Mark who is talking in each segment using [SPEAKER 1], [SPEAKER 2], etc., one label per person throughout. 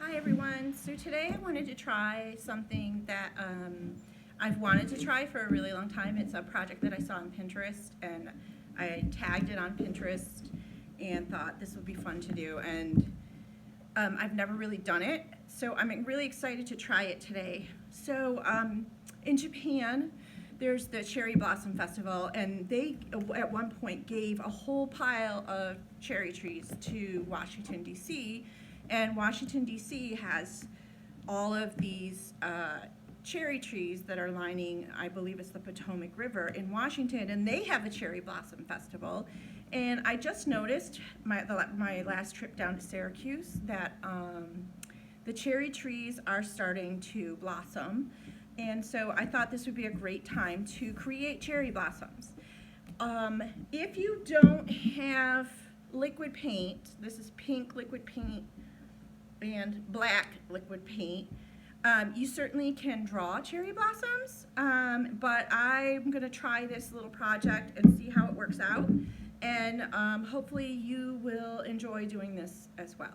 [SPEAKER 1] Hi everyone. So today I wanted to try something that I've wanted to try for a really long time. It's a project that I saw on Pinterest and I tagged it on Pinterest and thought this would be fun to do, and I've never really done it, so I'm really excited to try it today. So in Japan there's the Cherry Blossom Festival, and they at one point gave a whole pile of cherry trees to Washington, D.C., and Washington, D.C. has all of these cherry trees that are lining, I believe it's the Potomac River in Washington, and they have a Cherry Blossom Festival. And I just noticed my last trip down to Syracuse that the cherry trees are starting to blossom. And so I thought this would be a great time to create cherry blossoms. If you don't have liquid paint, this is pink liquid paint and black liquid paint, you certainly can draw cherry blossoms, but I'm going to try this little project and see how it works out, and hopefully you will enjoy doing this as well.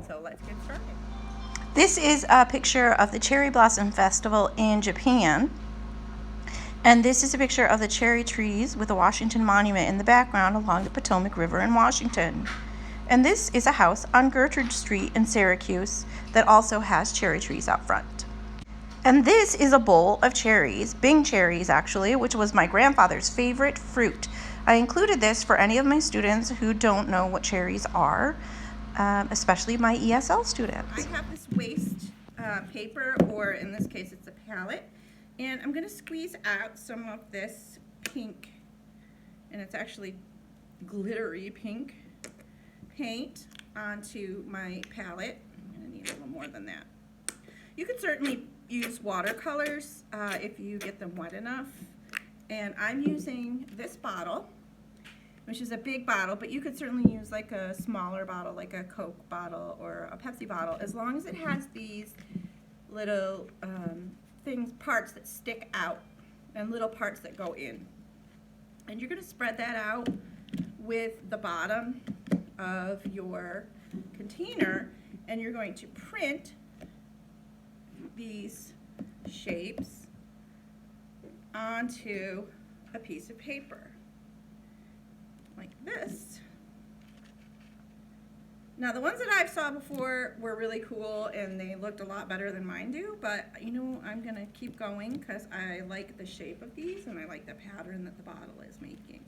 [SPEAKER 1] So let's get started. This is a picture of the Cherry Blossom Festival in Japan, and this is a picture of the cherry trees with the Washington Monument in the background along the Potomac River in Washington. And this is a house on Gertrude Street in Syracuse that also has cherry trees out front. And this is a bowl of cherries, Bing cherries actually, which was my grandfather's favorite fruit. I included this for any of my students who don't know what cherries are, especially my ESL students. I have this waste paper, or in this case it's a palette, and I'm going to squeeze out some of this pink, and it's actually glittery pink paint onto my palette. I'm going to need a little more than that. You could certainly use watercolors if you get them wet enough, and I'm using this bottle, which is a big bottle, but you could certainly use like a smaller bottle, like a Coke bottle or a Pepsi bottle, as long as it has these little parts that stick out and little parts that go in. And you're going to spread that out with the bottom of your container, and you're going to print these shapes onto a piece of paper like this. Now the ones that I've saw before were really cool and they looked a lot better than mine do, but you know, I'm gonna keep going because I like the shape of these and I like the pattern that the bottle is making.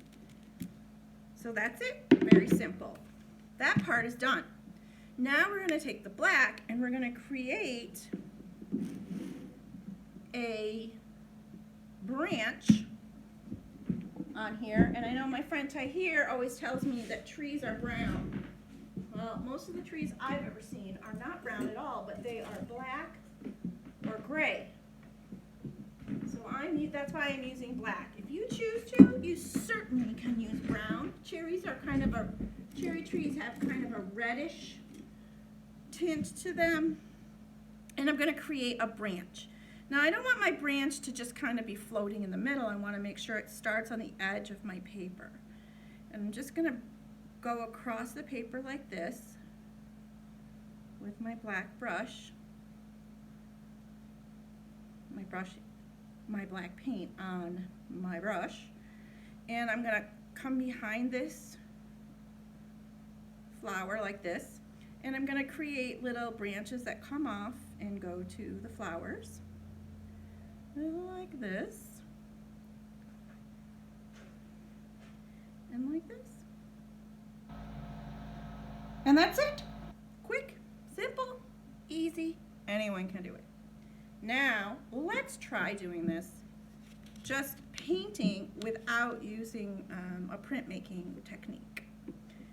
[SPEAKER 1] So that's it, very simple. That part is done. Now we're gonna take the black and we're gonna create a branch on here, and I know my friend Tahir always tells me that trees are brown. Well, most of the trees I've ever seen are not brown at all, but they are black or gray. So that's why I'm using black. If you choose to, you certainly can use brown. Cherry trees have kind of a reddish tint to them. And I'm going to create a branch. Now I don't want my branch to just kind of be floating in the middle. I want to make sure it starts on the edge of my paper. And I'm just going to go across the paper like this with my black brush, my black paint on my brush, and I'm going to come behind this flower like this, and I'm going to create little branches that come off and go to the flowers like this and like this. And that's it. Quick, simple, easy. Anyone can do it. Now, let's try doing this just painting without using a printmaking technique.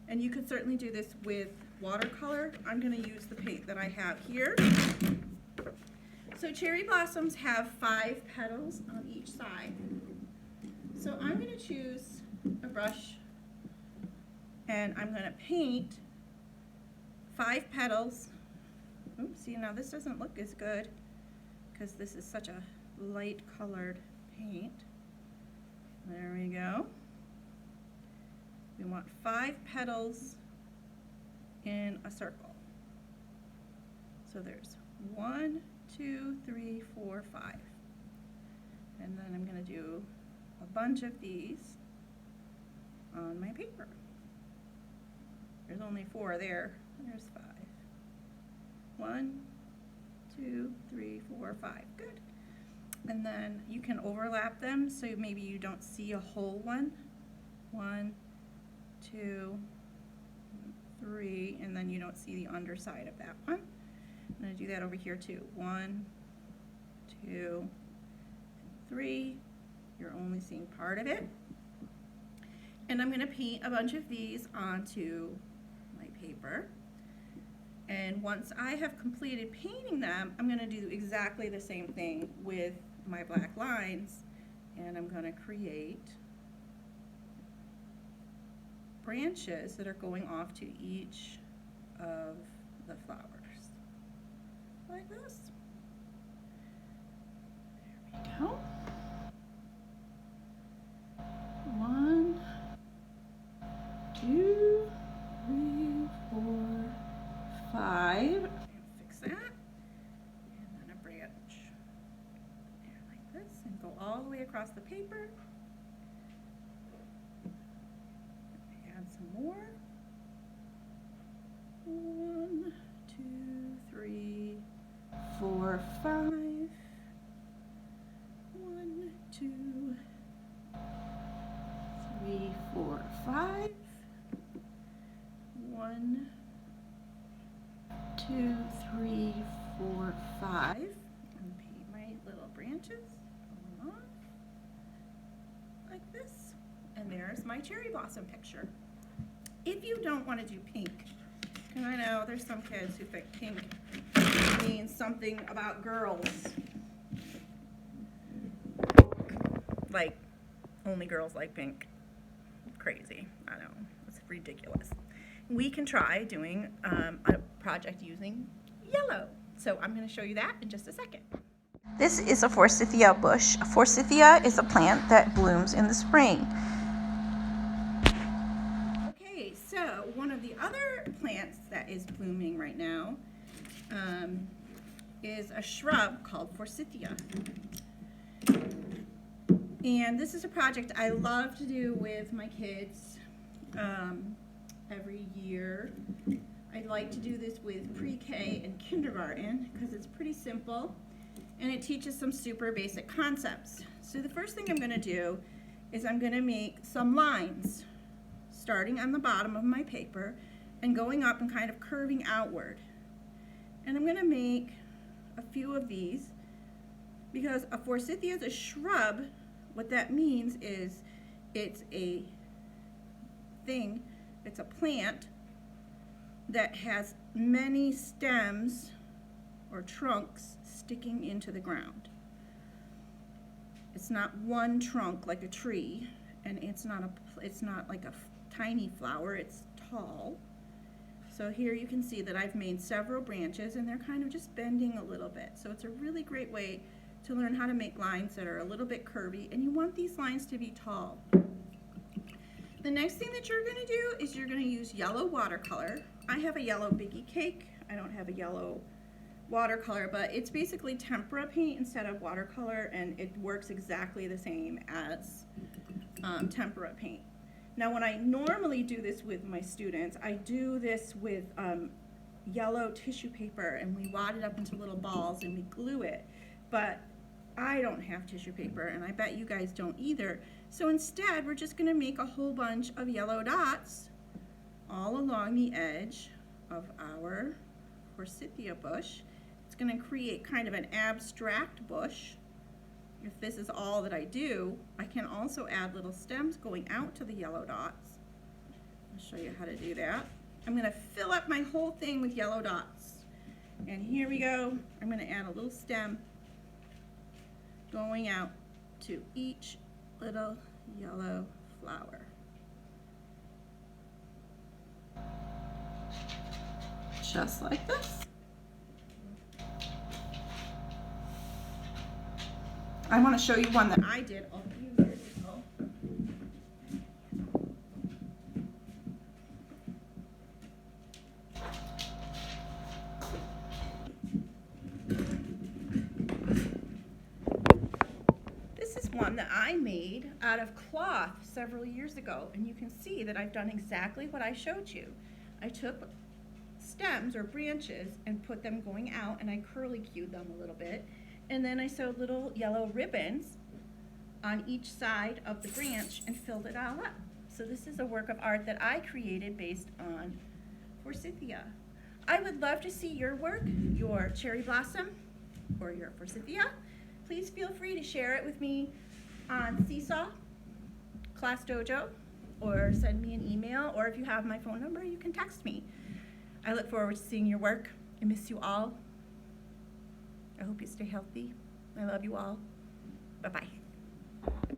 [SPEAKER 1] And you could certainly do this with watercolor. I'm going to use the paint that I have here. So cherry blossoms have 5 petals on each side. So I'm going to choose a brush and I'm going to paint 5 petals. Oops, see, now this doesn't look as good because this is such a light colored paint. There we go. We want 5 petals in a circle. So there's 1, 2, 3, 4, 5. And then I'm going to do a bunch of these on my paper. There's only 4 there. There's 5. 1, 2, 3, 4, 5. Good. And then you can overlap them so maybe you don't see a whole one. 1, 2, 3, and then you don't see the underside of that one. I'm going to do that over here too. 1, 2, 3. You're only seeing part of it. And I'm going to paint a bunch of these onto my paper. And once I have completed painting them, I'm going to do exactly the same thing with my black lines. And I'm going to create branches that are going off to each of the flowers. Like this. There we go. 1, 2, 3, 4, 5. Fix that. And then a branch. There, like this. And go all the way across the paper. Add some more. 1, 2, 3, 4, 5. 1, 2, 3, 4, 5. 1, 2, 3, 4, 5. And paint my little branches going off like this. And there's my cherry blossom picture. If you don't want to do pink, and I know there's some kids who think pink means something about girls. Like, only girls like pink. Crazy. I know. It's ridiculous. We can try doing a project using yellow. So I'm going to show you that in just a second. This is a forsythia bush. A forsythia is a plant that blooms in the spring. Okay, so one of the other plants that is blooming right now is a shrub called forsythia. And this is a project I love to do with my kids every year. I'd like to do this with pre-K and kindergarten because it's pretty simple and it teaches some super basic concepts. So the first thing I'm going to do is I'm going to make some lines starting on the bottom of my paper and going up and kind of curving outward. And I'm going to make a few of these because a forsythia is a shrub. What that means is it's a thing, it's a plant that has many stems or trunks sticking into the ground. It's not one trunk like a tree, and it's not like a tiny flower, it's tall. So here you can see that I've made several branches and they're kind of just bending a little bit. So it's a really great way to learn how to make lines that are a little bit curvy, and you want these lines to be tall. The next thing that you're going to do is you're going to use yellow watercolor. I have a yellow biggie cake. I don't have a yellow watercolor, but it's basically tempera paint instead of watercolor, and it works exactly the same as tempera paint. Now when I normally do this with my students, I do this with yellow tissue paper, and we wad it up into little balls and we glue it. But I don't have tissue paper, and I bet you guys don't either. So instead, we're just going to make a whole bunch of yellow dots all along the edge of our forsythia bush. It's going to create kind of an abstract bush. If this is all that I do, I can also add little stems going out to the yellow dots. I'll show you how to do that. I'm going to fill up my whole thing with yellow dots. And here we go. I'm going to add a little stem going out to each little yellow flower. Just like this. I want to show you one that I did a few years ago. one that I made out of cloth several years ago, and you can see that I've done exactly what I showed you. I took stems or branches and put them going out, and I curly cued them a little bit, and then I sewed little yellow ribbons on each side of the branch and filled it all up. So this is a work of art that I created based on forsythia. I would love to see your work, your cherry blossom or your forsythia. Please feel free to share it with me on Seesaw, Class Dojo, or send me an email, or if you have my phone number, you can text me. I look forward to seeing your work. I miss you all. I hope you stay healthy. I love you all. Bye-bye.